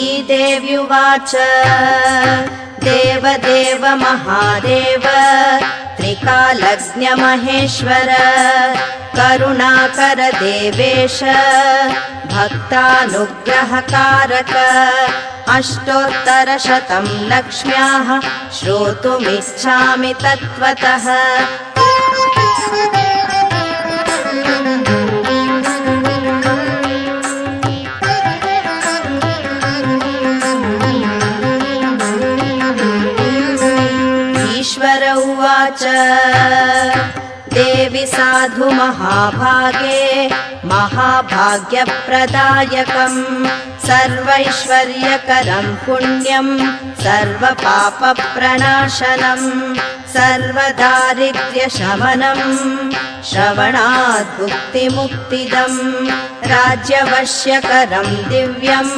देव्युवाच देवदेव महादेव त्रिकालज्ञ महेश्वर करुणाकर देवेश भक्तानुग्रहकारक अष्टोत्तरशतं लक्ष्म्याः श्रोतुमिच्छामि तत्त्वतः। ईश्वर उवाच देवि साधु महाभागे महाभाग्यप्रदायकं सर्वैश्वर्यकरं पुण्यं सर्वपापप्रणाशनं सर्वदारिद्र्यशमनं श्रवणात् भुक्तिमुक्तिदं राज्यवश्यकरं दिव्यं